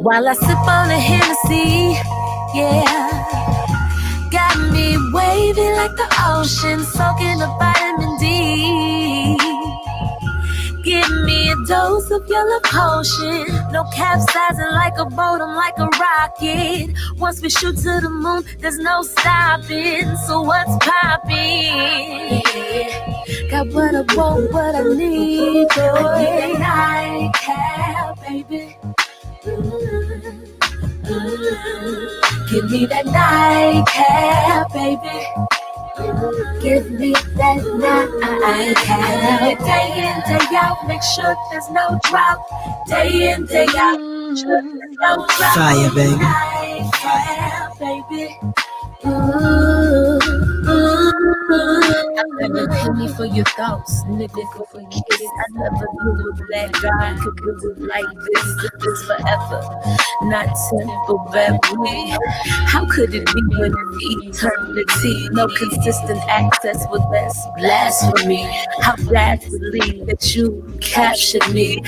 While I sip on a Hennessy, yeah. Got me waving like the ocean, soaking up vitamin D. Give me a dose of your love potion. No capsizing like a boat, I'm like a rocket. Once we shoot to the moon, there's no stopping. So what's poppin'? Yeah. Got what I want, what I need, boy. Nightcap, baby. Give me that nightcap, baby. Give me that nightcap. Day in, day out, make sure there's no drought. Day in, day out, make sure there's no drought. Fire, baby. Nightcap, baby. I'm gonna penny for your thoughts, nickel for your kiss. I never knew a black guy could do it like this. If it's forever, not temporary. How could it be when it's eternity? No consistent access with less blasphemy. How blasphemy that you captured me.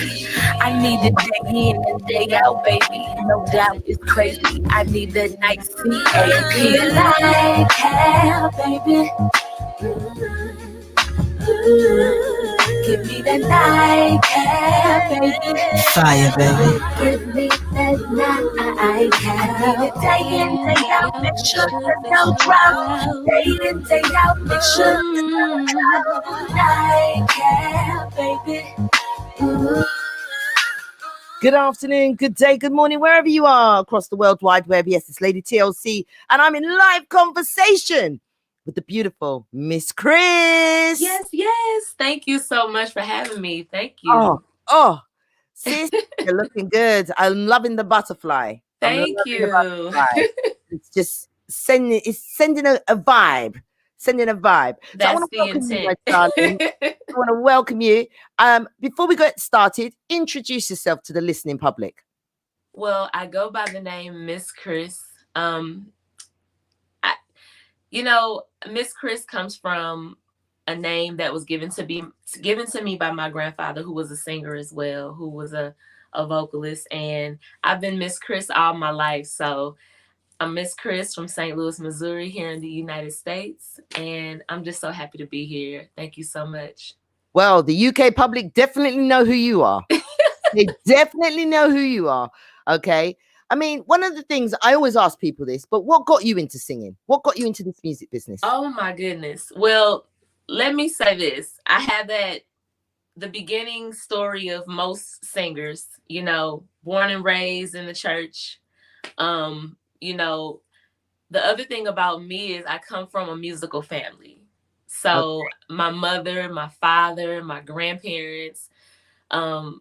I need it day in and day out, baby. No doubt it's crazy. I need that night CAP. Nightcap, baby. Give me that nightcap, baby. Fire, baby. Give me that nightcap. Day in, day out, make sure there's no drought. Day in, day out, make sure there's no drought. Nightcap, baby. Good afternoon, good day, good morning, wherever you are across the World Wide Web. Yes, it's Lady TLC, and I'm in live conversation with the beautiful Miss Kriss. Yes. Thank you so much for having me. Thank you. Oh, sis, you're looking good. I'm loving the butterfly. Thank you. It's just sending a vibe. Sending a vibe. That's so I want to the welcome intent. you, my darling. I want to welcome you. Before we get started, introduce yourself to the listening public. Well, I go by the name Miss Kriss. Miss Kriss comes from a name that was given to me by my grandfather, who was a singer as well, who was a vocalist, and I've been Miss Kriss all my life. So I'm Miss Kriss from St. Louis, Missouri, here in the United States, and I'm just so happy to be here. Thank you so much. Well, the UK public definitely know who you are. They definitely know who you are. Okay. I mean, one of the things I always ask people this, but what got you into singing? What got you into this music business? Oh my goodness. Well, let me say this. I have the beginning story of most singers, born and raised in the church. The other thing about me is I come from a musical family. So my mother, my father, my grandparents,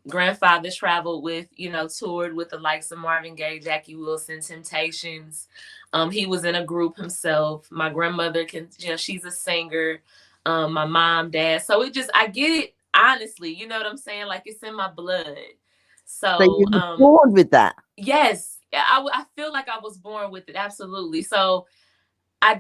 grandfather traveled with, toured with the likes of Marvin Gaye, Jackie Wilson, Temptations. He was in a group himself. My grandmother she's a singer. My mom, dad. So I get it, honestly, you know what I'm saying? Like, it's in my blood. So you were born with that? Yes. I feel like I was born with it. Absolutely. So I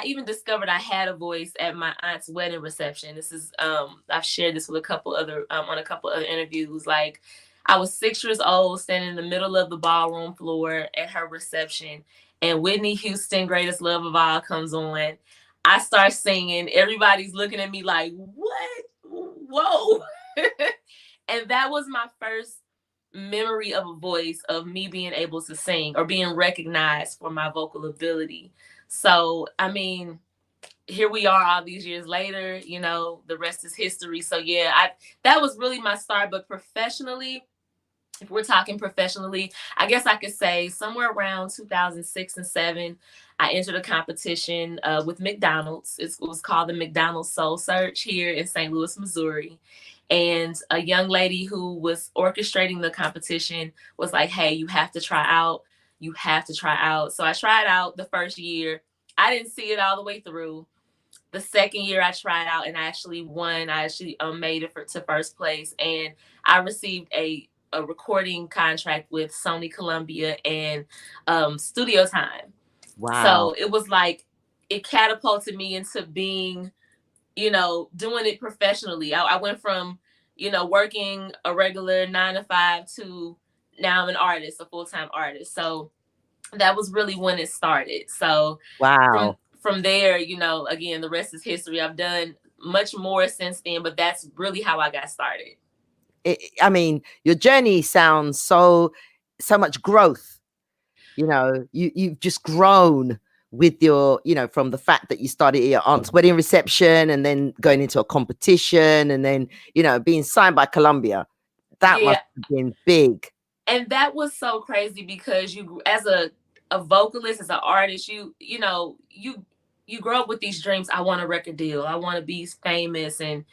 even discovered I had a voice at my aunt's wedding reception. This is, I've shared this with on a couple other interviews. Like, I was 6 years old, standing in the middle of the ballroom floor at her reception, and Whitney Houston, Greatest Love of All, comes on. I start singing. Everybody's looking at me like, what? Whoa. And that was my first memory of a voice, of me being able to sing or being recognized for my vocal ability. So, I mean, here we are all these years later, the rest is history. So yeah, that was really my start. But professionally, if we're talking professionally, I guess I could say somewhere around 2006 and 2007, I entered a competition with McDonald's. It was called the McDonald's Soul Search here in St. Louis, Missouri. And a young lady who was orchestrating the competition was like, hey, you have to try out. You have to try out. So I tried out the first year. I didn't see it all the way through. The second year I tried out and I actually won. I actually made it to first place. And I received a recording contract with Sony Columbia and Studio Time. Wow. So it was like, it catapulted me into being, doing it professionally. I went from, working a regular 9 to 5 to now I'm an artist, a full-time artist. So that was really when it started. So Wow. from there, you know, again, the rest is history. I've done much more since then, but that's really how I got started. I mean, your journey sounds so much growth. You know, you've just grown with your, you know, from the fact that you started at your aunt's wedding reception and then going into a competition and then, you know, being signed by Columbia. That Yeah. must have been big. And that was so crazy because you, as a vocalist, as an artist, you know, you grow up with these dreams. I want a record deal. I want to be famous. And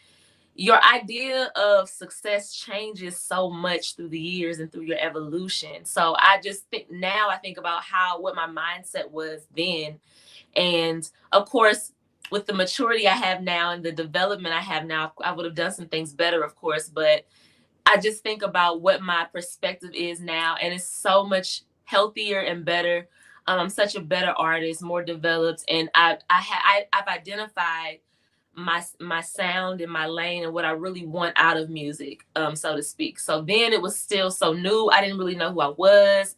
your idea of success changes so much through the years and through your evolution. So I just think now I think about what my mindset was then. And of course, with the maturity I have now and the development I have now, I would have done some things better, of course, but I just think about what my perspective is now, and it's so much healthier and better. I'm such a better artist, more developed, and I've identified my sound and my lane and what I really want out of music, so to speak. So then it was still so new. I didn't really know who I was.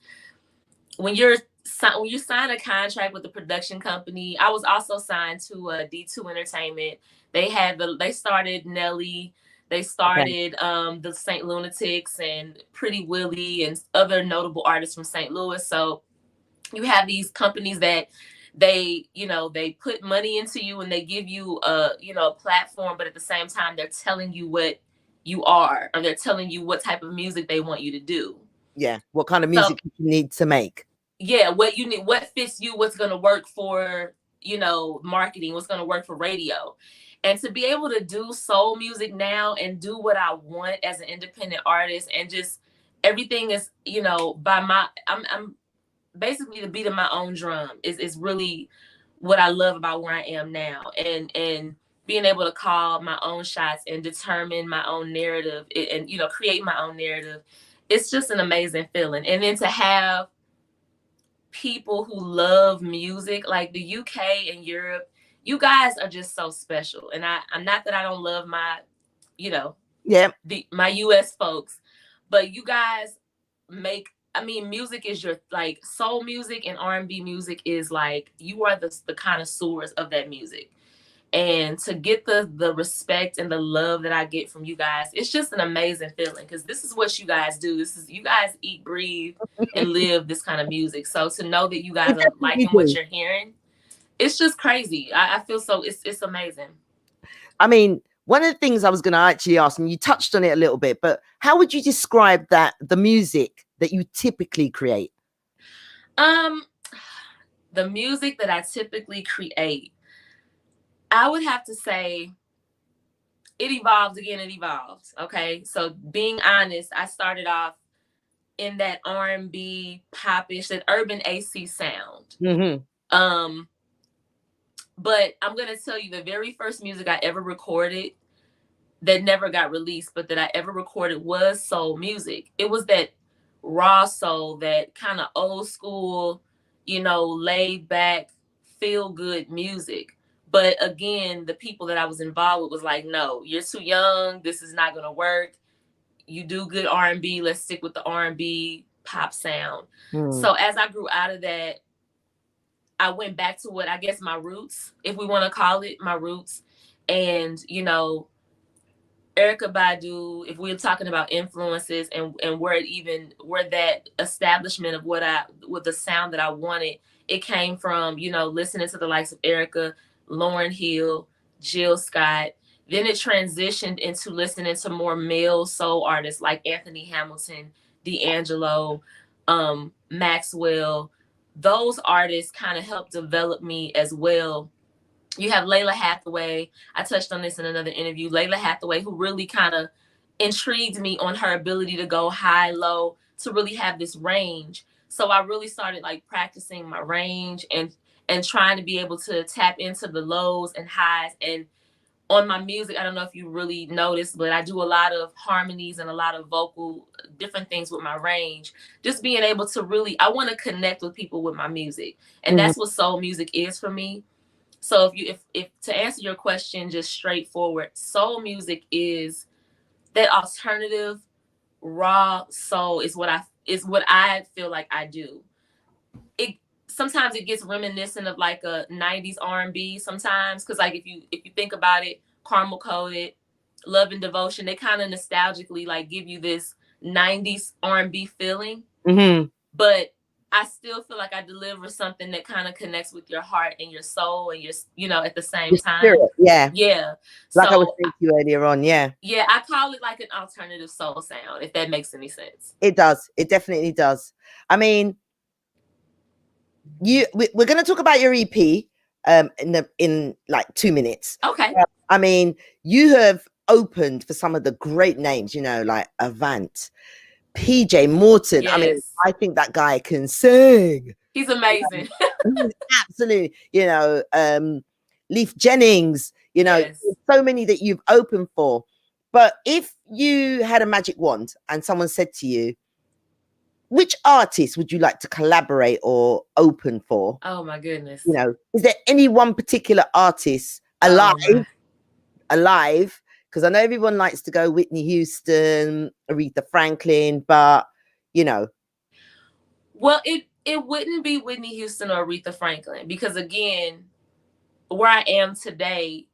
When you sign a contract with a production company, I was also signed to D2 Entertainment. They started Nelly. They started the St. Lunatics and Pretty Willie and other notable artists from St. Louis. So you have these companies that they put money into you and they give you a platform, but at the same time they're telling you what you are, or they're telling you what type of music they want you to do. Yeah, what kind of music you need to make. Yeah, what you need, what fits you, what's going to work for, marketing, what's going to work for radio. And to be able to do soul music now and do what I want as an independent artist, and just everything is, I'm basically the beat of my own drum is really what I love about where I am now. And being able to call my own shots and determine my own narrative and create my own narrative. It's just an amazing feeling. And then to have people who love music, like the UK and Europe, you guys are just so special. And I'm not that I don't love my, my US folks, but you guys music is your, like, soul music and R&B music is like, you are the connoisseurs of that music. And to get the respect and the love that I get from you guys, it's just an amazing feeling, because this is what you guys do. You guys eat, breathe, and live this kind of music. So to know that you guys are liking what you're hearing, it's just crazy. I feel so, it's amazing. I mean, one of the things I was going to actually ask, and you touched on it a little bit, but how would you describe the music that you typically create? The music that I typically create, I would have to say it evolves. Okay. So being honest, I started off in that R&B popish, that urban AC sound. Mm-hmm. But I'm going to tell you, the very first music I ever recorded that never got released, but that I ever recorded, was soul music. It was that raw soul, that kind of old school, laid back, feel good music. But again, the people that I was involved with was like, no, you're too young. This is not going to work. You do good R&B. Let's stick with the R&B pop sound. So as I grew out of that, I went back to what I guess my roots, if we want to call it my roots. And, Erykah Badu, if we're talking about influences and where that establishment of what the sound that I wanted, it came from, listening to the likes of Erykah, Lauryn Hill, Jill Scott. Then it transitioned into listening to more male soul artists like Anthony Hamilton, D'Angelo, Maxwell. Those artists kind of helped develop me as well. You have Layla Hathaway. I touched on this in another interview. Layla Hathaway, who really kind of intrigued me on her ability to go high, low, to really have this range. So I really started like practicing my range and trying to be able to tap into the lows and highs. And on my music, I don't know if you really noticed, but I do a lot of harmonies and a lot of vocal different things with my range. Just being able to really, I want to connect with people with my music. And that's what soul music is for me. So if to answer your question just straightforward, soul music is that alternative raw soul, is what is what I feel like I do. It sometimes it gets reminiscent of like a 90s R&B sometimes, because like if you think about it, Caramel Coated, Love and Devotion, they kind of nostalgically like give you this 90s R&B feeling. Mm-hmm. But I still feel like I deliver something that kind of connects with your heart and your soul and your, you know, at the same time. Spirit, yeah. Yeah. Like so, I was saying to you earlier on, yeah. Yeah, I call it like an alternative soul sound, if that makes any sense. It does. It definitely does. I mean, we're going to talk about your EP in like 2 minutes. Okay. I mean, you have opened for some of the great names, you know, like Avant, PJ Morton. Yes. I mean, I think that guy can sing. He's amazing. Absolutely. You know, Leif Jennings, you know, Yes. so many that you've opened for. But if you had a magic wand and someone said to you, which artist would you like to collaborate or open for? Oh my goodness. You know, is there any one particular artist alive? Because I know everyone likes to go Whitney Houston, Aretha Franklin, but you know. Well, it wouldn't be Whitney Houston or Aretha Franklin, because again, where I am today,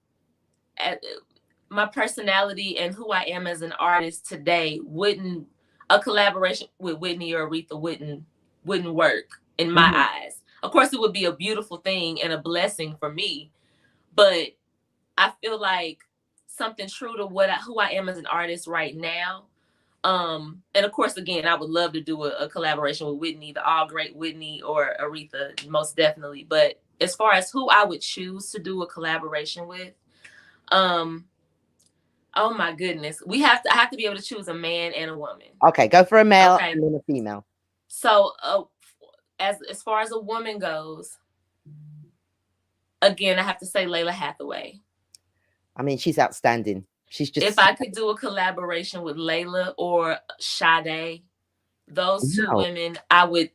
my personality and who I am as an artist today wouldn't, a collaboration with Whitney or Aretha wouldn't work in my eyes. Of course, it would be a beautiful thing and a blessing for me, but I feel like something true to who I am as an artist right now. And of course, again, I would love to do a collaboration with Whitney, the all great Whitney or Aretha, most definitely. But as far as who I would choose to do a collaboration with, oh my goodness, I have to be able to choose a man and a woman. Okay, go for a male and then a female. So, as far as a woman goes, again, I have to say Layla Hathaway. I mean, she's outstanding. She's just. If I could do a collaboration with Layla or Sade, those two women, that would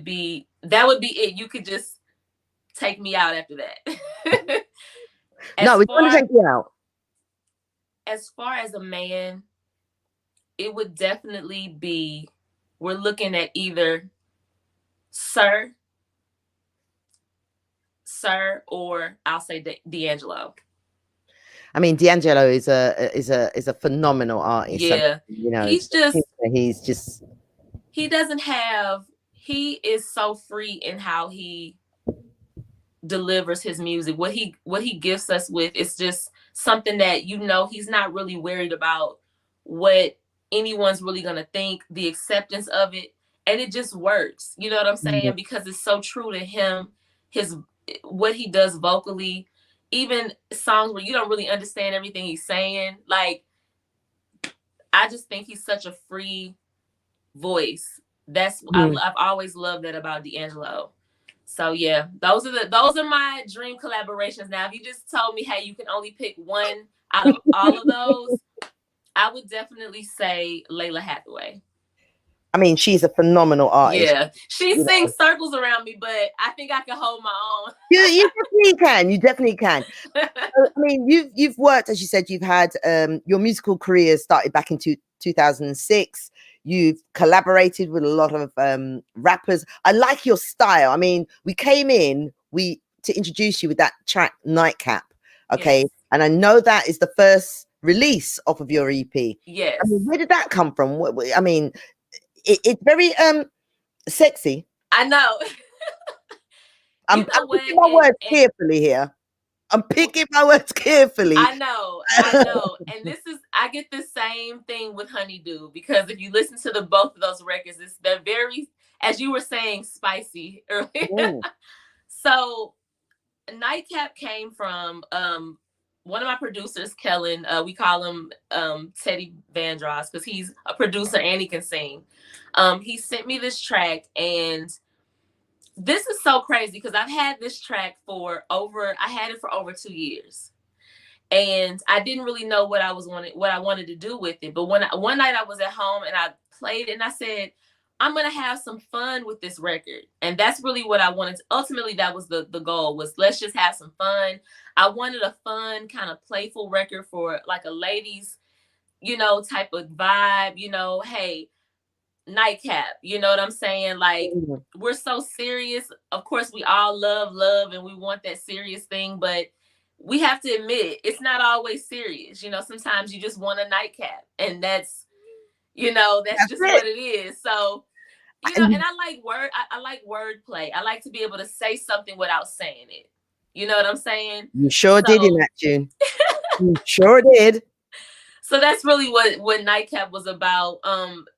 be it. You could just take me out after that. No, we want to take you out. As far as a man, it would definitely be, we're looking at either Sir, or I'll say D'Angelo. I mean, D'Angelo is a phenomenal artist. Yeah, you know, he is so free in how he delivers his music. What he gifts us with is just something that, you know, he's not really worried about what anyone's really gonna think, the acceptance of it, and it just works. You know what I'm saying? Because it's so true to him, what he does vocally, even songs where you don't really understand everything he's saying. Like, I just think he's such a free voice. I've always loved that about D'Angelo. So yeah, those are my dream collaborations. Now, if you just told me, hey, you can only pick one out of all of those, I would definitely say Layla Hathaway. I mean, she's a phenomenal artist. Yeah, she sings circles around me, but I think I can hold my own. You definitely can. You definitely can. I mean, you've worked, as you said, you've had your musical career started back in 2006. You've collaborated with a lot of rappers. I like your style. I mean, we came in to introduce you with that track Nightcap. Okay. Yes. And I know that is the first release off of your EP. Yes. I mean, where did that come from? I mean, it's very sexy. I know. I'm picking my words carefully here. I'm picking my words carefully. I know. And I get the same thing with Honeydew, because if you listen to both of those records, they're very, as you were saying, spicy earlier. So Nightcap came from one of my producers, Kellen. We call him Teddy Vandross, because he's a producer and he can sing. He sent me this track, and this is so crazy because I've had this track for over 2 years, and I didn't really know what I wanted to do with it. But one night I was at home and I played it, and I said, I'm gonna have some fun with this record. And that's really what I wanted. Ultimately, that was the goal, was let's just have some fun. I wanted a fun, kind of playful record for like a ladies, you know, type of vibe. You know, hey, nightcap. You know what I'm saying? Like, we're so serious. Of course, we all love, and we want that serious thing, but we have to admit it's not always serious. You know, sometimes you just want a nightcap, and that's just what it is. So, and I like I like wordplay. I like to be able to say something without saying it. You know what I'm saying? You sure did in that tune. You sure did. So that's really what Nightcap was about.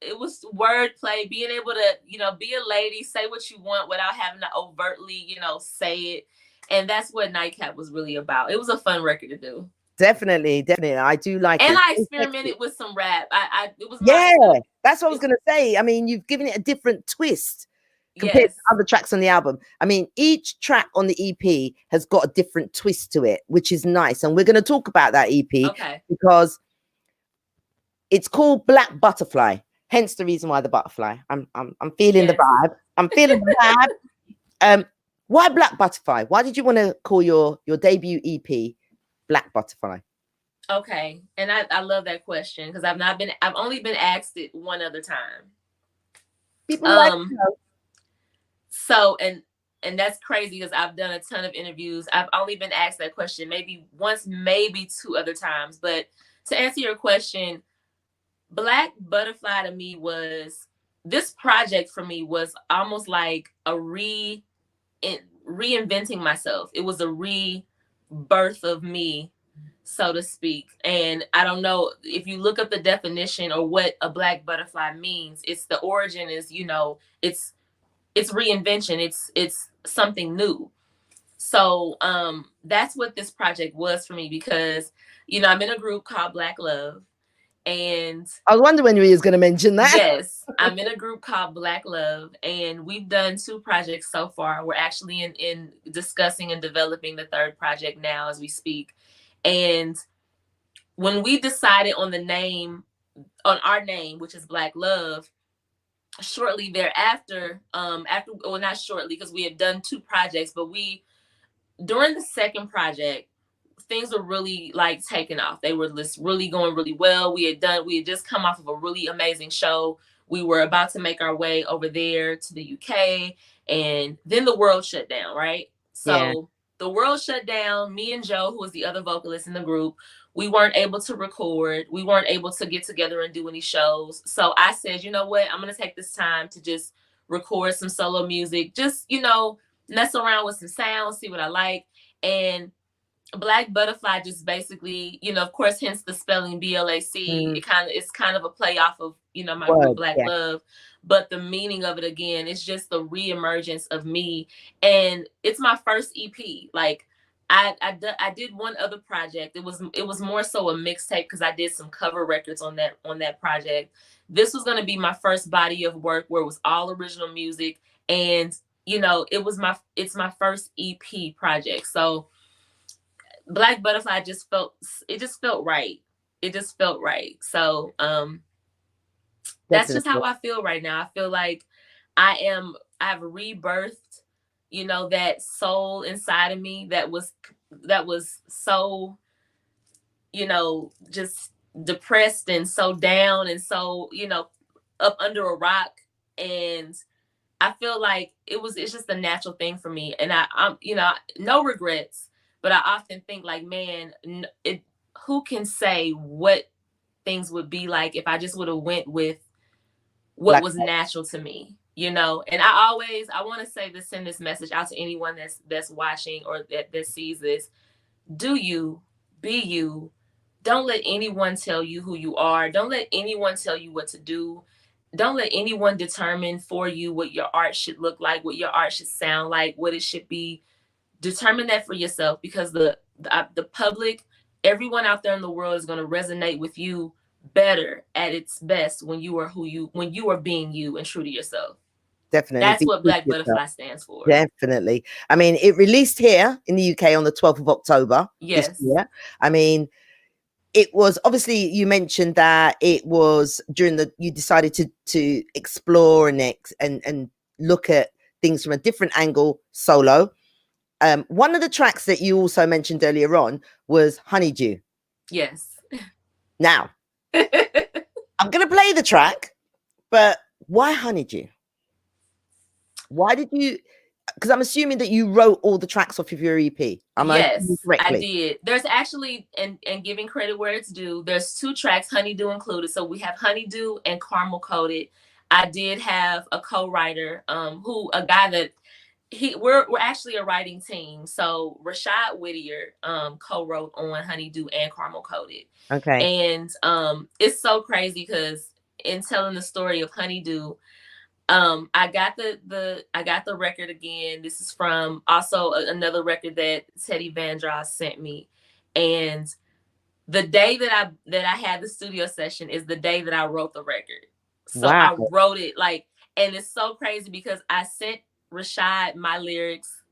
It was wordplay, being able to, be a lady, say what you want without having to overtly, say it. And that's what Nightcap was really about. It was a fun record to do. Definitely. I do like it. And I experimented with some rap. It was that's what I was gonna say. I mean, you've given it a different twist compared to other tracks on the album. I mean, each track on the EP has got a different twist to it, which is nice. And we're gonna talk about that EP because it's called Blacbuttafly, hence the reason why the butterfly. I'm feeling the vibe. I'm feeling the vibe. Why Blacbuttafly? Why did you want to call your debut EP Blacbuttafly? Okay, and I love that question because I've only been asked it one other time. People like so and that's crazy because I've done a ton of interviews. I've only been asked that question maybe once, maybe two other times. But to answer your question, Blacbuttafly to me was, this project for me was almost like a reinventing myself. It was a rebirth of me, so to speak. And I don't know if you look up the definition or what a black butterfly means. It's the origin is, it's reinvention. It's something new. So that's what this project was for me because, I'm in a group called Black Love. And I was wondering when you was going to mention that. Yes, I'm in a group called Black Love, and we've done 2 projects so far. We're actually in discussing and developing the 3rd project now as we speak. And when we decided on our name, which is Black Love, shortly thereafter, not shortly because we had done 2 projects, but during the 2nd project, things were really like taking off. They were just really going really well. We had just come off of a really amazing show. We were about to make our way over there to the UK, and then the world shut down, right? So the world shut down. Me and Joe, who was the other vocalist in the group, we weren't able to record. We weren't able to get together and do any shows. So I said, you know what? I'm going to take this time to just record some solo music, just, mess around with some sounds, see what I like. And Blacbuttafly just basically, of course, hence the spelling BLAC. It's kind of a play off of, my group Black Love, but the meaning of it again is just the reemergence of me. And it's my first EP. Like I did one other project. It was more so a mixtape because I did some cover records on that project. This was going to be my first body of work where it was all original music, and it's my first EP project. So Blacbuttafly just felt right. It just felt right. So that's just how I feel right now. I feel like I've rebirthed, that soul inside of me that was so, just depressed and so down and so, up under a rock. And I feel like it's just a natural thing for me. And I'm no regrets. But I often think like, man, who can say what things would be like if I just would have went with what was natural to me, And I want to send this message out to anyone that's watching or that sees this. Do you, be you. Don't let anyone tell you who you are. Don't let anyone tell you what to do. Don't let anyone determine for you what your art should look like, what your art should sound like, what it should be. Determine that for yourself, because the public, everyone out there in the world is going to resonate with you better at its best when you are being you and true to yourself. Definitely. That's what Blacbuttafly stands for. Definitely. I mean, it released here in the UK on the 12th of October. Yes. This year. I mean, it was obviously, you mentioned that it was you decided to explore and look at things from a different angle solo. One of the tracks that you also mentioned earlier on was Honeydew. Yes. Now, I'm going to play the track, but Why Honeydew? Why did you? Because I'm assuming that you wrote all the tracks off of your EP. Am I assuming Yes, I correctly? did. There's actually, and giving credit where it's due, there's 2 tracks, Honeydew included. So we have Honeydew and Caramel Coated. I did have a co-writer, who a guy that we're actually a writing team. So Rashad Whittier co-wrote on Honeydew and Caramel Coated. Okay. And it's so crazy because in telling the story of Honeydew, I got the record again. This is from also another record that Teddy Vandross sent me, and the day that I had the studio session is the day that I wrote the record. So Wow. I wrote it and it's so crazy because I sent Rashad my lyrics,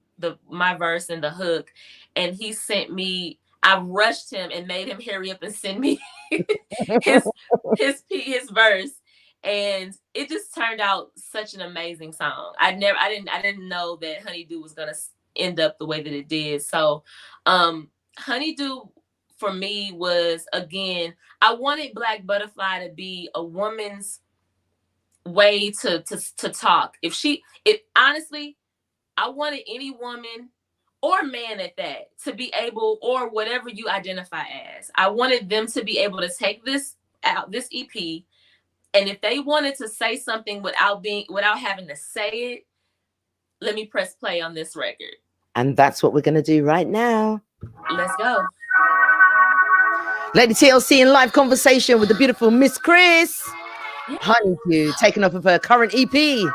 my verse and the hook, and he sent me. I rushed him and made him hurry up and send me his verse. And it just turned out such an amazing song. I didn't know that Honeydew was gonna end up the way that it did. So, Honeydew for me was, again, I wanted Blacbuttafly to be a woman's way to talk. If honestly, I wanted any woman or man at that to be able, or whatever you identify as, I wanted them to be able to take this EP. And if they wanted to say something without having to say it, let me press play on this record. And that's what we're going to do right now. Let's go. Lady TLC in live conversation with the beautiful Miss Kriss. Yeah. Honeydew, taken off of her current EP,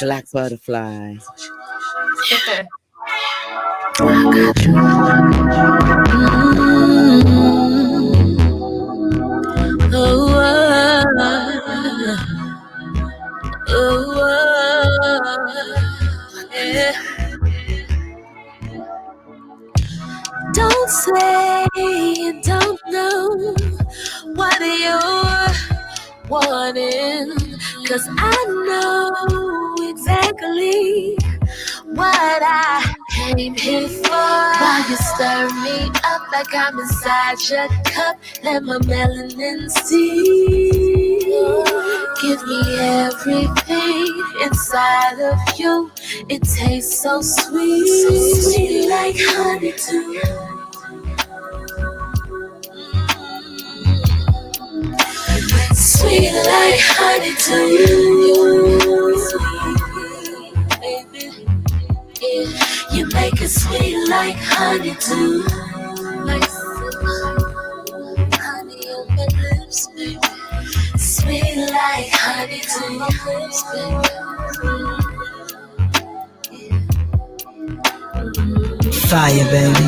Blacbuttafly. Don't say you don't know what you're wanting, 'cause I know exactly what I came here for. While you stir me up like I'm inside your cup, let my melanin steam. Give me everything inside of you. It tastes so sweet, so sweet like honey too. Sweet like honey to you. Sweet, baby. Yeah. You make it sweet like honey too. Like honey on my lips, baby. Sweet like honey to your lips, baby. Fire, baby.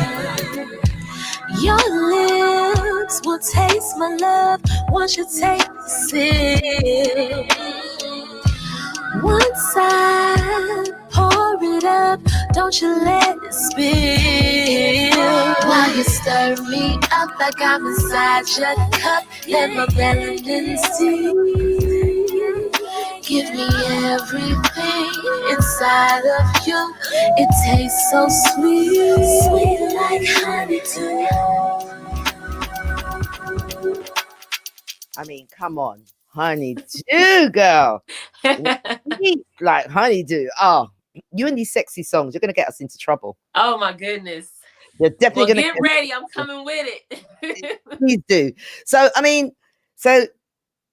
Your lips will taste my love once you take a sip. Once I pour it up, don't you let it spill. While you stir me up like I'm inside your cup, let my melanin steam. Give me everything inside of you. It tastes so sweet, sweet like honey too. I mean, come on, Honeydew, girl. Like Honeydew. Oh, you and these sexy songs, you're gonna get us into trouble. Oh my goodness. You're definitely gonna get ready. I'm coming with it. Please do. So, I mean, so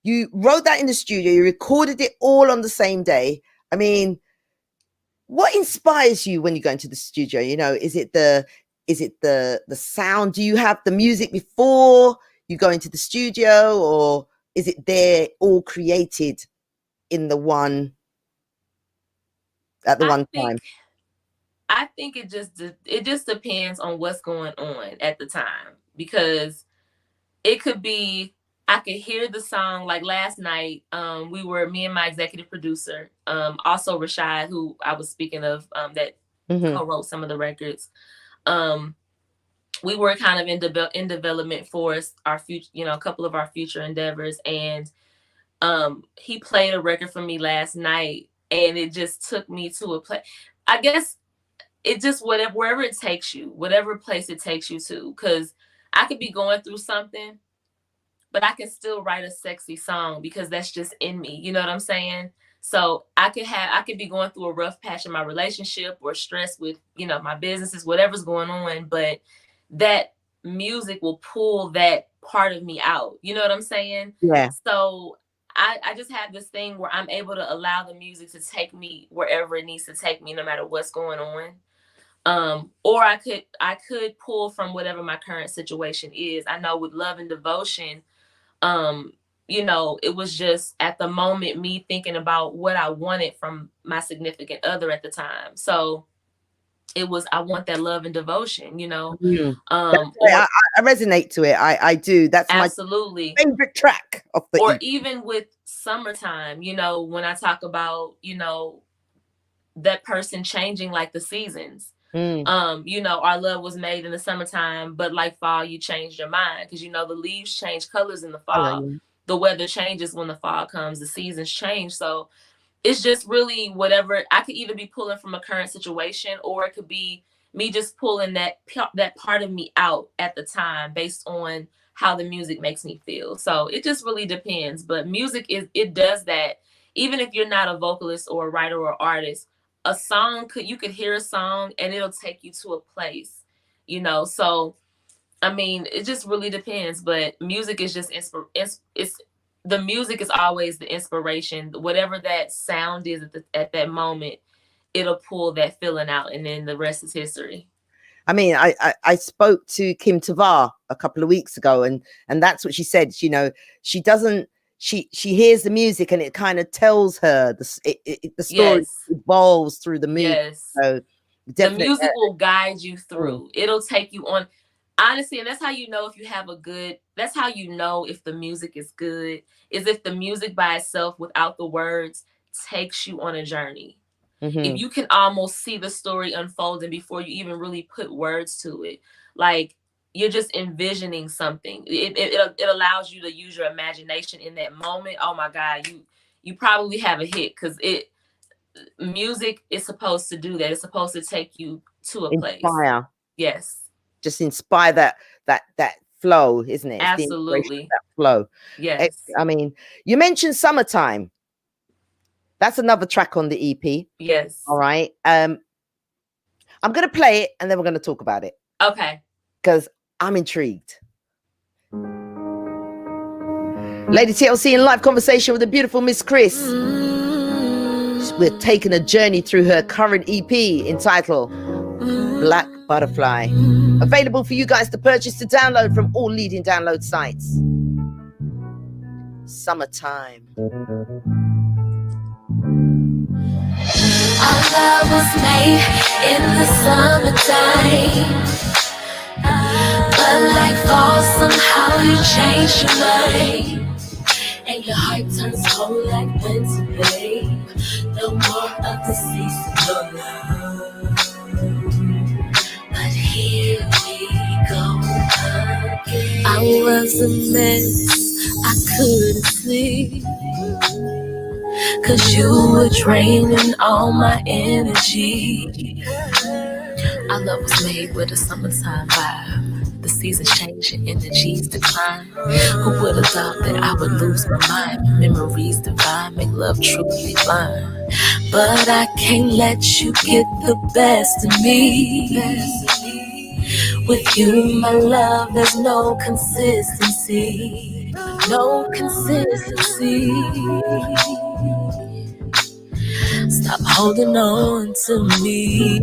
you wrote that in the studio, you recorded it all on the same day. I mean, what inspires you when you go into the studio? You know, is it the sound? Do you have the music before you go into the studio, or is it there all created in the one time? I think it just depends on what's going on at the time, because it could be, I could hear the song. Like last night, me and my executive producer, also Rashad, who I was speaking of, that co-wrote some of the records. We were kind of in development for our future, a couple of our future endeavors. And he played a record for me last night, and it just took me to a place. I guess it just, wherever it takes you, whatever place it takes you to, because I could be going through something, but I can still write a sexy song because that's just in me. You know what I'm saying? So I could be going through a rough patch in my relationship or stress with, you know, my businesses, whatever's going on, but that music will pull that part of me out. You know what I'm saying? Yeah. So I just have this thing where I'm able to allow the music to take me wherever it needs to take me, no matter what's going on. Or I could pull from whatever my current situation is. I know with Love and Devotion, you know, it was just at the moment me thinking about what I wanted from my significant other at the time. So it was, I want that love and devotion, you know. I resonate to it. I do. That's absolutely my favorite track of the or EP. even with Summertime, you know, when I talk about, you know, that person changing like the seasons. You know, our love was made in the summertime, but like fall, you changed your mind because, you know, the leaves change colors in the fall. The weather changes when the fall comes, the seasons change. So it's just really whatever. I could either be pulling from a current situation, or it could be me just pulling that part of me out at the time based on how the music makes me feel. So it just really depends. But music it does that. Even if you're not a vocalist or a writer or artist, a song you could hear a song and it'll take you to a place, you know. So I mean, it just really depends. But music is just the music is always the inspiration. Whatever that sound is at that moment, it'll pull that feeling out, and then the rest is history. I mean, I spoke to Kim Tavar a couple of weeks ago, and that's what she said. You know, she doesn't. She hears the music, and it kind of tells her the story evolves through the music. Yes. So the music will guide you through. It'll take you on. Honestly, and that's how you know if you have that's how you know if the music is good, is if the music by itself without the words takes you on a journey. If you can almost see the story unfolding before you even really put words to it, like you're just envisioning something. It allows you to use your imagination in that moment. Oh my God, you probably have a hit, because music is supposed to do that. It's supposed to take you to a place. Yes. Just inspire that flow, isn't it? Absolutely. That flow. Yes. I mean, you mentioned Summertime. That's another track on the EP. Yes. All right. I'm gonna play it and then we're gonna talk about it. Okay. Because I'm intrigued. Lady TLC in live conversation with the beautiful Miss Kriss. We're taking a journey through her current EP entitled Blacbuttafly. Available for you guys to purchase, to download from all leading download sites. Summertime. Our love was made in the summertime, but like fall, somehow you change your mind, and your heart turns cold like winter, babe. No more of the season, no love. But here we go again. I was a mess, I couldn't sleep, 'cause you were draining all my energy. Our love was made with a summertime vibe. The seasons change and energies decline. Who would have thought that I would lose my mind? Memories divine, make love truly blind. But I can't let you get the best of me. With you, my love, there's no consistency. No consistency. Stop holding on to me.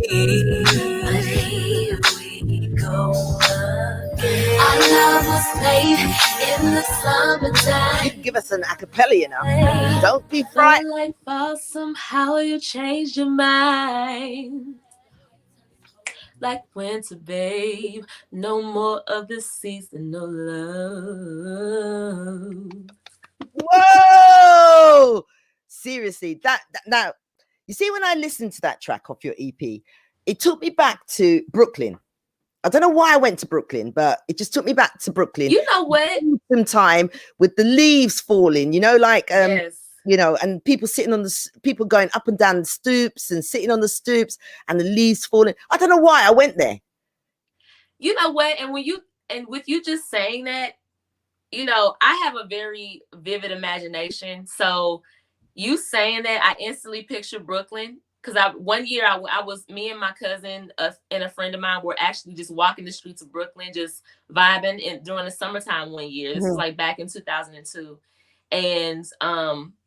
But here we go again. Our love was made in the summertime. You can give us an acapella, you know. Don't be frightened. Like fall, somehow you changed your mind. Like winter, babe. No more of the seasonal love. Whoa! Seriously, that now, you see, when I listened to that track off your EP, it took me back to Brooklyn. I don't know why I went to Brooklyn, but it just took me back to Brooklyn. You know what? Some time with the leaves falling, you know, like yes. You know, and people sitting on people going up and down the stoops and sitting on the stoops and the leaves falling. I don't know why I went there. You know what? And with you just saying that, you know, I have a very vivid imagination. So you saying that, I instantly picture Brooklyn. Because one year I was, me and my cousin and a friend of mine were actually just walking the streets of Brooklyn, just vibing during the summertime one year. This was like back in 2002. And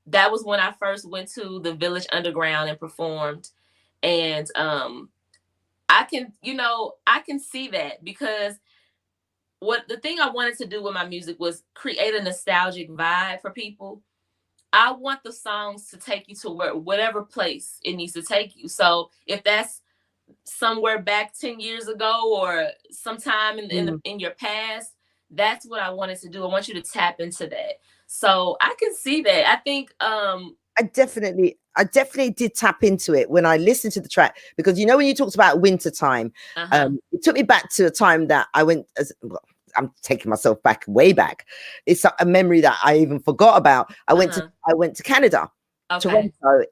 that was when I first went to the Village Underground and performed. And I can see that, because what the thing I wanted to do with my music was create a nostalgic vibe for people. I want the songs to take you to whatever place it needs to take you. So if that's somewhere back 10 years ago or sometime in your past, that's what I wanted to do. I want you to tap into that. So I can see that. I think I definitely did tap into it when I listened to the track, because you know when you talked about wintertime, it took me back to a time that I went I'm taking myself back, way back. It's a memory that I even forgot about. I went to Canada, Toronto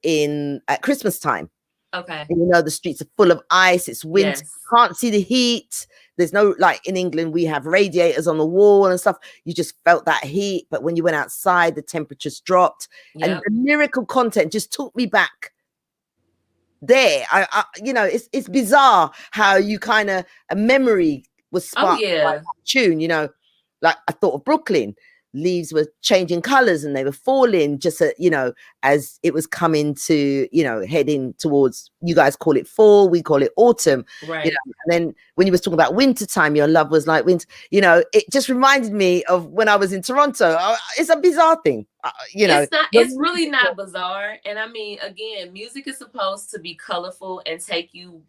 at Christmas time. Okay. And you know the streets are full of ice. It's winter. Yes. You can't see the heat. There's no, like in England, we have radiators on the wall and stuff. You just felt that heat. But when you went outside, the temperatures dropped. Yep. And the lyrical content just took me back there. I you know, it's bizarre how you kind of, a memory was sparked by that tune, you know. Like I thought of Brooklyn. Leaves were changing colors and they were falling just you know, as it was coming to, you know, heading towards, you guys call it fall, we call it autumn, right? You know? And then when you was talking about winter time, your love was like winter, you know, it just reminded me of when I was in Toronto. It's a bizarre thing, you know. It's really not bizarre. And I mean, again, music is supposed to be colorful and take you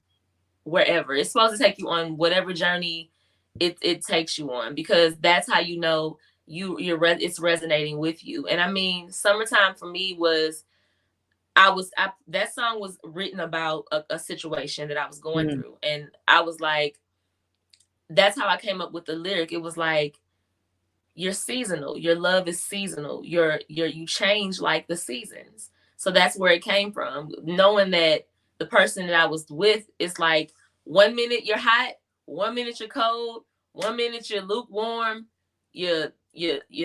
wherever. It's supposed to take you on whatever journey it takes you on, because that's how you know it's resonating with you. And I mean, summertime for me was, that song was written about a situation that I was going through, and I was like, that's how I came up with the lyric. It was like, you're seasonal, your love is seasonal, you change like the seasons. So that's where it came from, knowing that the person that I was with is like, 1 minute you're hot, 1 minute you're cold, 1 minute you're lukewarm, you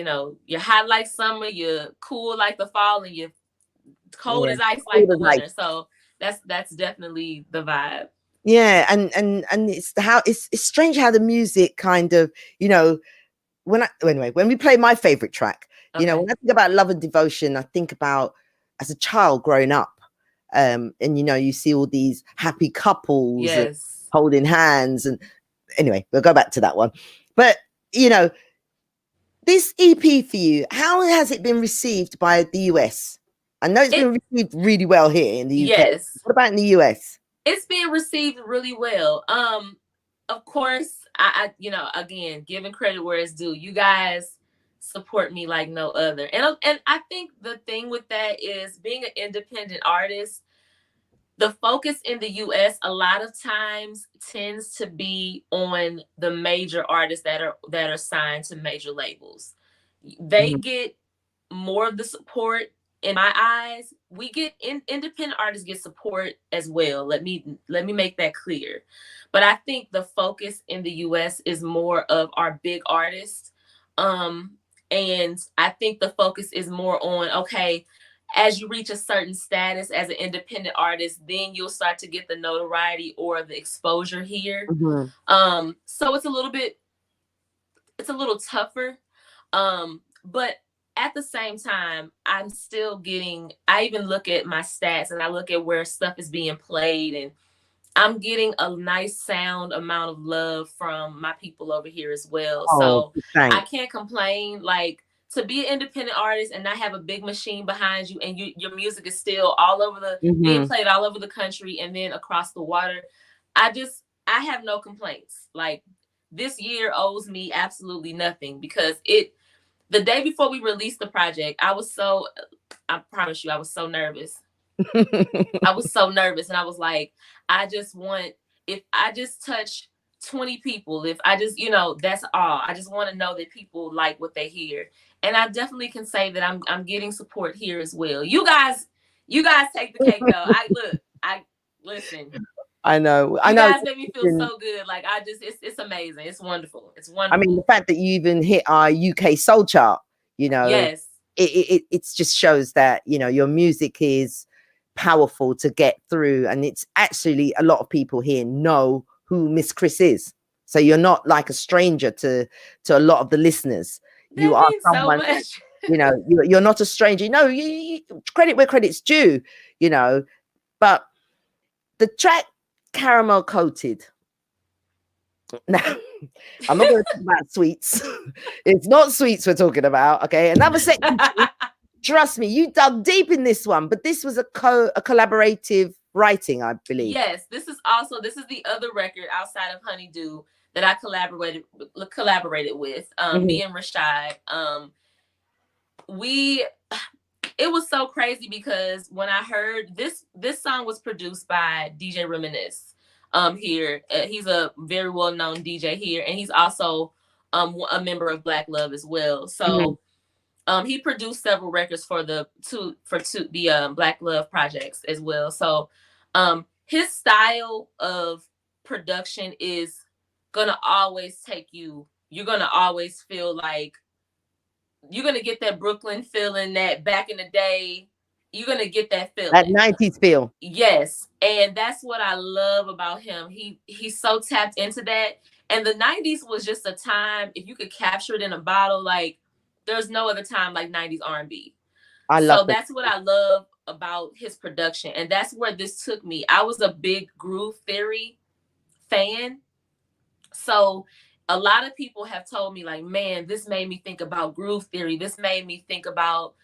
know, you're hot like summer, you're cool like the fall, and you're cold as ice like the winter. So that's definitely the vibe. Yeah, and it's how it's strange how the music kind of, you know, when we play my favorite track, you know, when I think about love and devotion, I think about as a child growing up, and you know, you see all these happy couples holding hands, and anyway, we'll go back to that one. But you know, this EP for you, how has it been received by the US? I know it's been received really well here in the UK. Yes. What about in the US? It's being received really well. Of course, I you know, again, giving credit where it's due. You guys support me like no other. And I think the thing with that is, being an independent artist, the focus in the US a lot of times tends to be on the major artists that are signed to major labels. They get more of the support. In my eyes, we get independent artists get support as well. Let me make that clear. But I think the focus in the US is more of our big artists. And I think the focus is more on, okay, as you reach a certain status as an independent artist, then you'll start to get the notoriety or the exposure here. So it's a little tougher. But at the same time, I'm still getting, I even look at my stats and I look at where stuff is being played, and I'm getting a nice sound amount of love from my people over here as well. So I can't complain. Like, to be an independent artist and not have a big machine behind you, and your music is still all over being played all over the country and then across the water, I have no complaints. Like, this year owes me absolutely nothing, because the day before we released the project, I promise you, I was so nervous. I was so nervous, and I was like, if I just touch 20 people, if I just, you know, that's all. I just want to know that people like what they hear. And I definitely can say that I'm getting support here as well. You guys take the cake though. Listen. I know. You guys make me feel so good. Like it's amazing. It's wonderful. It's wonderful. I mean, the fact that you even hit our UK soul chart, you know, yes, it just shows that, you know, your music is powerful to get through, and it's actually a lot of people here know who Miss Kriss is. So you're not like a stranger to a lot of the listeners. You are someone, so much. you know, you're not a stranger. No, you credit where credit's due, you know. But the track Caramel Coated. Now, I'm not going to talk about sweets. It's not sweets we're talking about. Okay, another section. Trust me, you dug deep in this one, but this was a collaborative writing, I believe. Yes, this is the other record outside of Honeydew that I collaborated with. Me and Rashad. It was so crazy because when I heard this song was produced by DJ Reminisce here. He's a very well-known DJ here, and he's also a member of Black Love as well. So he produced several records for the Black Love projects as well. So his style of production is gonna always take you. You're gonna always feel like you're gonna get that Brooklyn feeling, that back in the day. You're gonna get that feeling, that 90s feel. Yes, and that's what I love about him. He's so tapped into that. And the 90s was just a time, if you could capture it in a bottle, like there's no other time like 90s R&B. So that's what I love about his production, and that's where this took me. I was a big Groove Theory fan, so a lot of people have told me like, man, this made me think about Groove Theory. This made me think about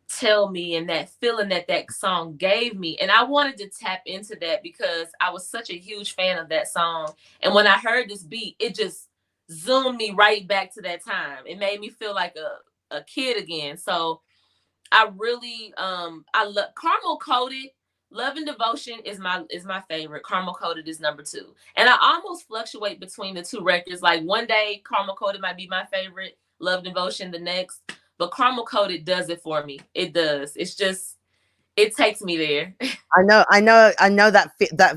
Tell Me, and that feeling that song gave me. And I wanted to tap into that because I was such a huge fan of that song. And when I heard this beat, it just zoomed me right back to that time. It made me feel like a kid again. So I really I love Caramel Coated. Love and Devotion is my favorite. Caramel Coated is number 2. And I almost fluctuate between the two records. Like one day Caramel Coated might be my favorite, Love Devotion the next. But Caramel Coated does it for me. It does. It's just, it takes me there. I know that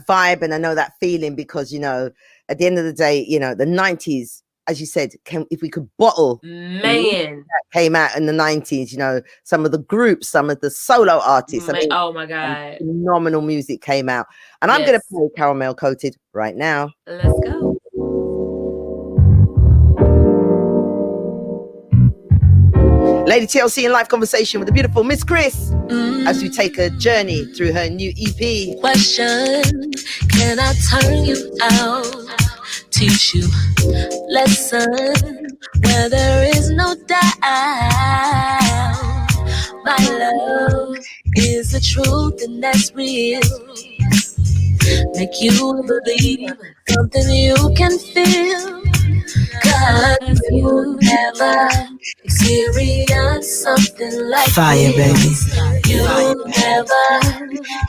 vibe, and I know that feeling because, you know, at the end of the day, you know, the 90s, as you said, if we could bottle man that came out in the 90s, you know, some of the groups, some of the solo artists. I mean, oh my God. Phenomenal music came out. And I'm going to play Caramel Coated right now. Let's go. Lady TLC in live conversation with the beautiful Miss Kriss as we take a journey through her new EP. Question, can I turn you out? Teach you lesson where there is no doubt. My love is the truth and that's real. Make you believe something you can feel. Cause you never experienced something like fire, this. baby. You never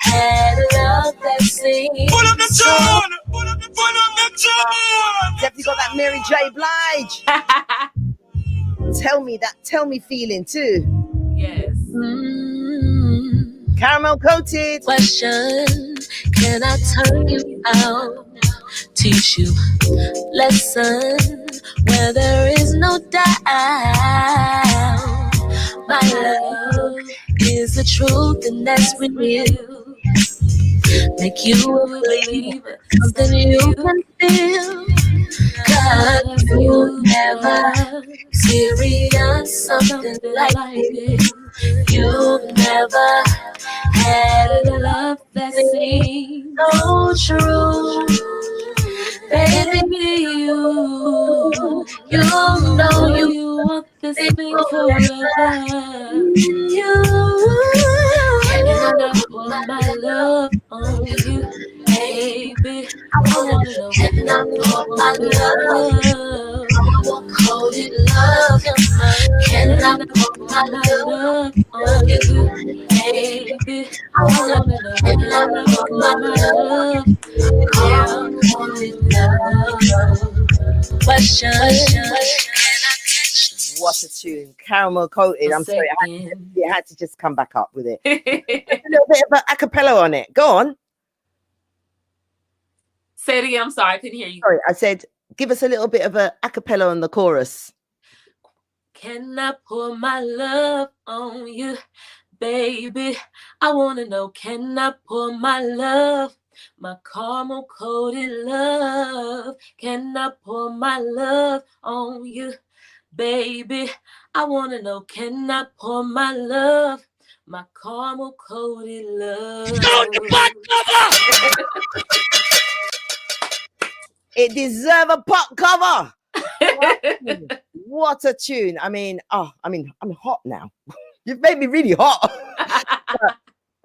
had a love that sings. Pull up the tune! Pull up the tune! Definitely got that Mary J. Blige. Tell me feeling too. Yes. Caramel Coated. Question, can I turn you out? Teach you lesson where there is no doubt. My love is the truth and that's real. Make you believe something you can feel. Cause you never experienced something like this. You've never had a love that seems so true. Baby, you know you want this thing forever. And I put my love on you, baby. I wanna know, can I put my love? I want coated love. Can I put my love on you, baby? I wanna know, can I put my love? Question. What a tune. Caramel Coated. I'm sorry, I had to just come back up with it. A little bit of a cappella on it. Go on. Say it again. I'm sorry, I couldn't hear you. Sorry, I said, give us a little bit of a acapella on the chorus. Can I pour my love on you, baby? I wanna know, can I pour my love, my caramel coated love? Can I pour my love on you, baby? I wanna know, can I pour my love, my caramel coated love? It deserves a pot cover. What a tune. I mean, I'm hot now. You've made me really hot. But,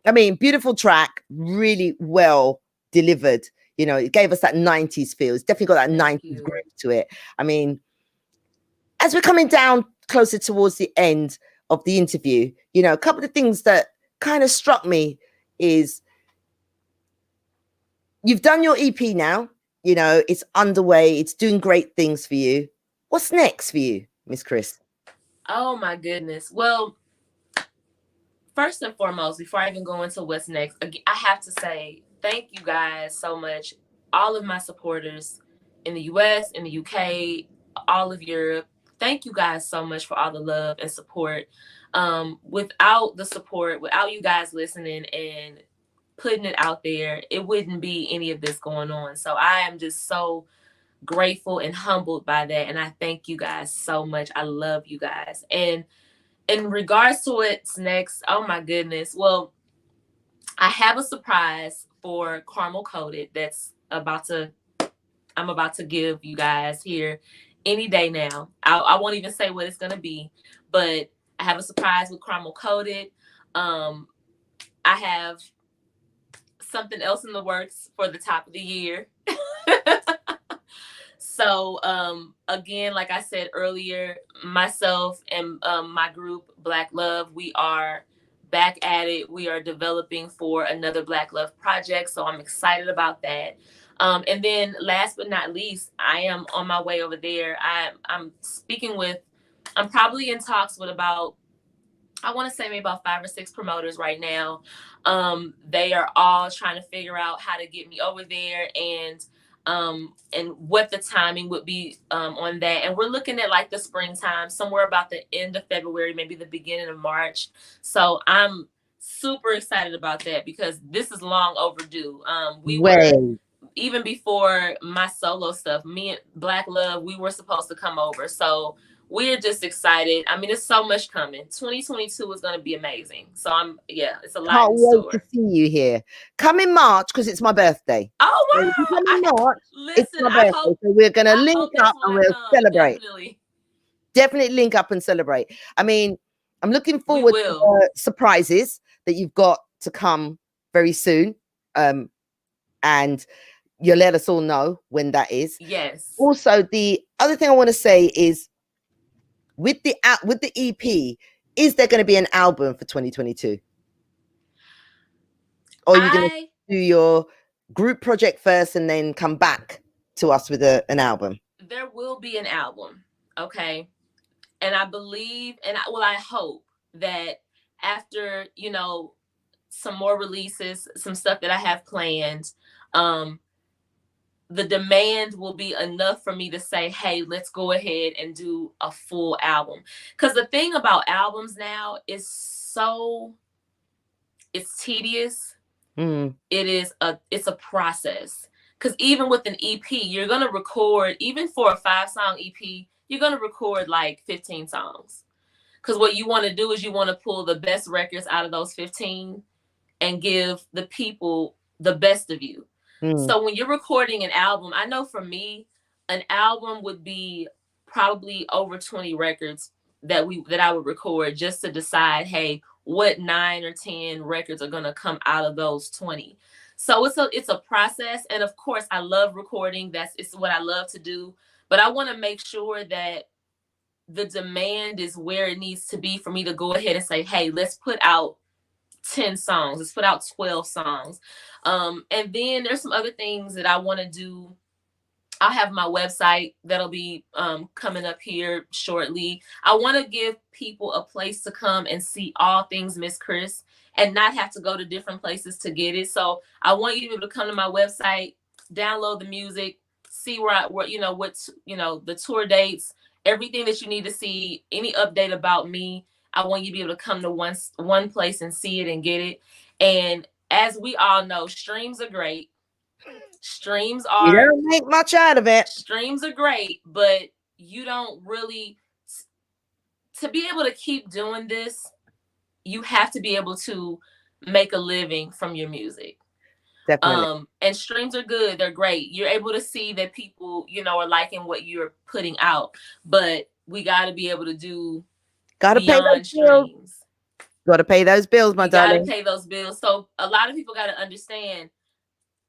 I mean, beautiful track, really well delivered. You know, it gave us that 90s feel. It's definitely got that 90s groove to it. I mean, as we're coming down closer towards the end of the interview, you know, a couple of things that kind of struck me is you've done your EP now. You know, it's underway. It's doing great things for you. What's next for you, Miss Kriss? Oh my goodness. Well, first and foremost, before I even go into what's next, I have to say thank you guys so much. All of my supporters in the US, in the UK, all of Europe. Thank you guys so much for all the love and support. Without the support, without you guys listening and putting it out there, it wouldn't be any of this going on. So I am just so grateful and humbled by that. And I thank you guys so much. I love you guys. And in regards to what's next, oh my goodness. Well, I have a surprise for Caramel Coated that's I'm about to give you guys here any day now. I won't even say what it's going to be, but I have a surprise with Caramel Coated. I have something else in the works for the top of the year. So, again, like I said earlier, myself and my group, Black Love, we are back at it. We are developing for another Black Love project. So I'm excited about that. And then last but not least, I am on my way over there. I'm probably in talks with about, I want to say maybe about 5 or 6 promoters right now. They are all trying to figure out how to get me over there and what the timing would be on that. And we're looking at like the springtime, somewhere about the end of February, maybe the beginning of March. So I'm super excited about that because this is long overdue. Even before my solo stuff, me and Black Love, we were supposed to come over. So we're just excited. I mean, there's so much coming. 2022 is going to be amazing. So it's a lot. Can't wait to see you here. Come in March because it's my birthday. Oh wow! So come in March. It's my birthday, so we're gonna link up and we'll celebrate. Definitely link up and celebrate. I mean, I'm looking forward to surprises that you've got to come very soon. And you'll let us all know when that is. Yes. Also, the other thing I want to say is with the EP, is there going to be an album for 2022? Or are you going to do your group project first and then come back to us with an album? There will be an album, okay? And I believe, I hope that after, you know, some more releases, some stuff that I have planned, the demand will be enough for me to say, hey, let's go ahead and do a full album. Because the thing about albums now is it's tedious. It's a process. Because even with an EP, you're going to record, even for a 5-song EP, you're going to record like 15 songs. Because what you want to do is you want to pull the best records out of those 15 and give the people the best of you. So when you're recording an album, I know for me, an album would be probably over 20 records that I would record just to decide, hey, what 9 or 10 records are going to come out of those 20. So it's a process. And of course, I love recording. It's what I love to do. But I want to make sure that the demand is where it needs to be for me to go ahead and say, hey, let's put out 10 songs. Let's put out 12 songs. And then there's some other things that I want to do. I'll have my website that'll be coming up here shortly. I want to give people a place to come and see all things Miss Kriss and not have to go to different places to get it. So I want you to be able to come to my website, download the music, see where you know what the tour dates, everything that you need to see, any update about me. I want you to be able to come to one place and see it and get it. And as we all know, streams are great. You don't make much out of it. Streams are great, but you don't really, to be able to keep doing this, you have to be able to make a living from your music. Definitely. And streams are good. They're great. You're able to see that people, are liking what you're putting out, but we got to be able to do beyond streams. Got to pay those bills, my darling. Got to pay those bills. So a lot of people got to understand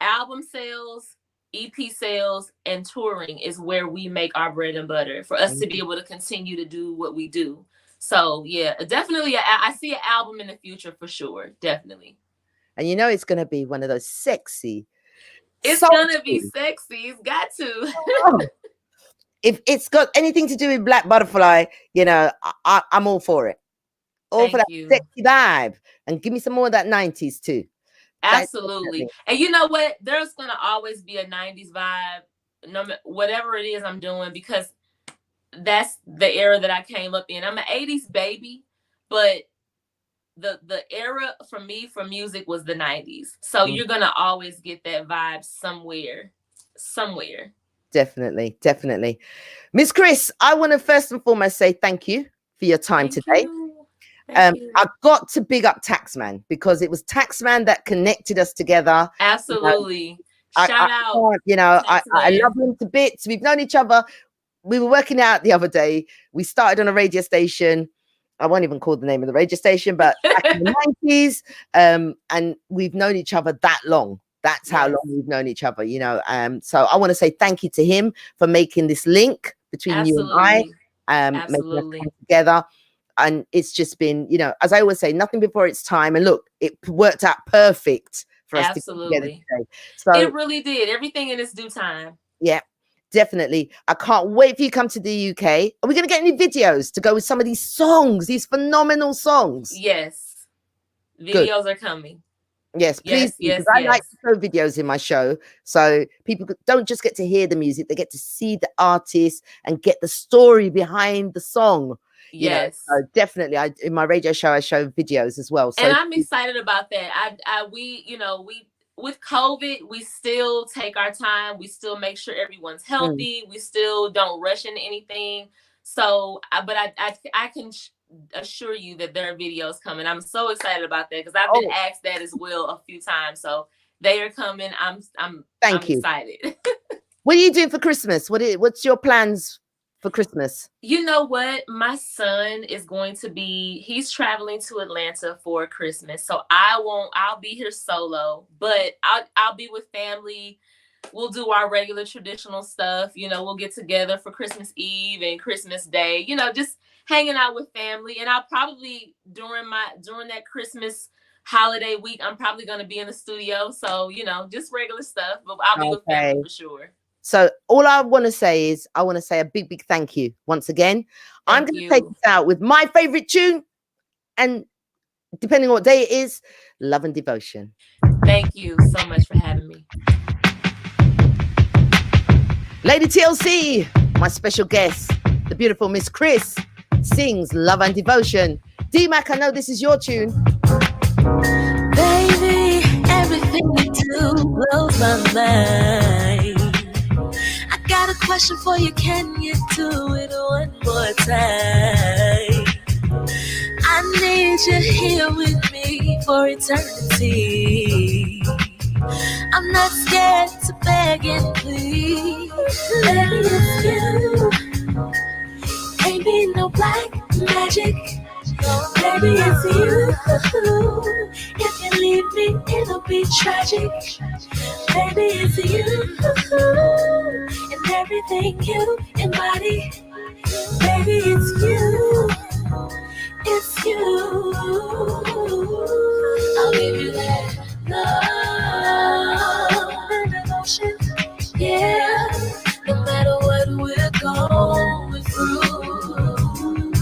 album sales, EP sales, and touring is where we make our bread and butter for us to be able to continue to do what we do. So yeah, definitely. I see an album in the future for sure. Definitely. And it's going to be one of those sexy. It's going to be sexy. It's got to. If it's got anything to do with Blacbuttafly, I'm all for it. All for that sexy vibe. And give me some more of that 90s too. Absolutely. And you know what? There's going to always be a 90s vibe, no matter whatever it is I'm doing, because that's the era that I came up in. I'm an 80s baby, but the era for me for music was the 90s. So you're going to always get that vibe somewhere. Definitely. Miss Kriss, I want to first and foremost say thank you for your time today. I've got to big up Taxman, because it was Taxman that connected us together. Absolutely. Shout out. I love him to bits. We've known each other. We were working out the other day. We started on a radio station. I won't even call the name of the radio station, but back in the 90s. And we've known each other that long. That's how long we've known each other, So I want to say thank you to him for making this link between you and I, making us come together. And it's just been, as I always say, nothing before its time. And look, it worked out perfect for us to get together today. So it really did. Everything in its due time. Yeah, definitely. I can't wait for you to come to the UK. Are we going to get any videos to go with some of these songs, these phenomenal songs? Yes. Videos are coming. Yes, please. Because I like to show videos in my show. So people don't just get to hear the music, they get to see the artist and get the story behind the song. Yes. So definitely. In my radio show, I show videos as well. So and I'm excited about that. We with COVID, we still take our time. We still make sure everyone's healthy. We still don't rush into anything. So, but I can assure you that there are videos coming. I'm so excited about that because I've been asked that as well a few times. So they are coming. I'm excited. What are you doing for Christmas? What's your plans for Christmas? You know what? My son is he's traveling to Atlanta for Christmas. So I'll be here solo, but I'll be with family. We'll do our regular traditional stuff. We'll get together for Christmas Eve and Christmas Day, just hanging out with family. And I'll probably during that Christmas holiday week, I'm probably going to be in the studio. So, just regular stuff, but I'll be with family for sure. So all I want to say is a big, big thank you once again. I'm going to take this out with my favorite tune. And depending on what day it is, Love and Devotion. Thank you so much for having me. Lady TLC, my special guest, the beautiful Miss Kriss, sings Love and Devotion. D-Mac, I know this is your tune. Baby, everything you do blows my mind. I got a question for you, can you do it one more time? I need you here with me for eternity. I'm not scared to beg and plead. Baby, it's you. Ain't be no black magic. Baby, it's you. If you leave me, it'll be tragic. Baby, it's you. And everything you embody. Baby, it's you. It's you. I'll give you that love and devotion. Yeah, no matter what we're going through,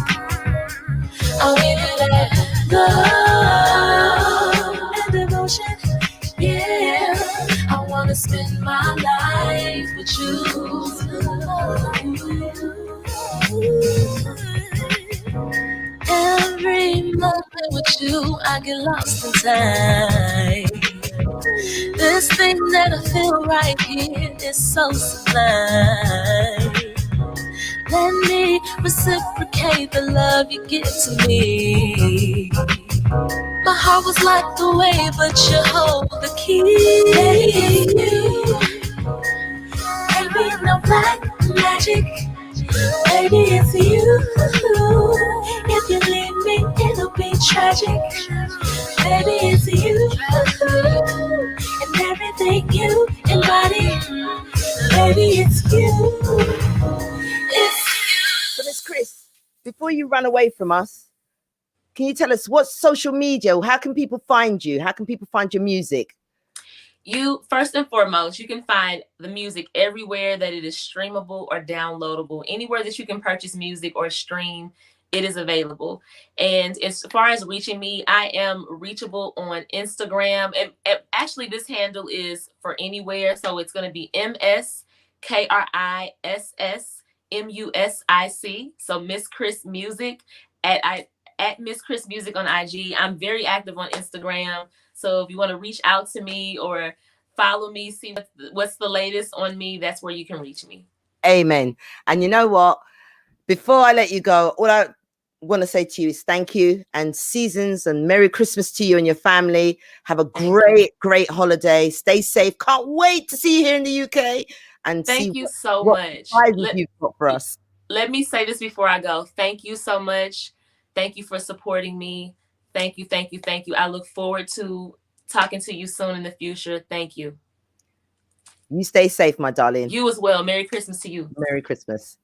I'll give you that love and devotion. Yeah, I want wanna spend my life with you. Every moment with you, I get lost in time. This thing that I feel right here is so sublime. Let me reciprocate the love you give to me. My heart was locked away, but you hold the key. Baby, it's you. Baby, no black magic. Baby, it's you. If you leave me, it'll be tragic. Baby, it's you. And everything you embody. Baby, it's you. It's So, Miss Kriss, before you run away from us, can you tell us what's social media? How can people find you? How can people find your music? You, first and foremost, you can find the music everywhere that it is streamable or downloadable. Anywhere that you can purchase music or stream, it is available. And as far as reaching me, I am reachable on Instagram. And actually, this handle is for anywhere. So it's going to be MSKRISSMUSIC. So Miss Kriss Music at Miss Kriss Music on IG. I'm very active on Instagram. So if you want to reach out to me or follow me, see what's the latest on me, that's where you can reach me. Amen. And you know what? Before I let you go, all I want to say to you is thank you and seasons and Merry Christmas to you and your family. Have a great holiday. Stay safe. Can't wait to see you here in the UK and thank see you so what much. surprises you've got for us. Let me say this before I go. Thank you so much. Thank you for supporting me. Thank you, thank you, thank you. I look forward to talking to you soon in the future. Thank you. You stay safe, my darling. You as well. Merry Christmas to you. Merry Christmas.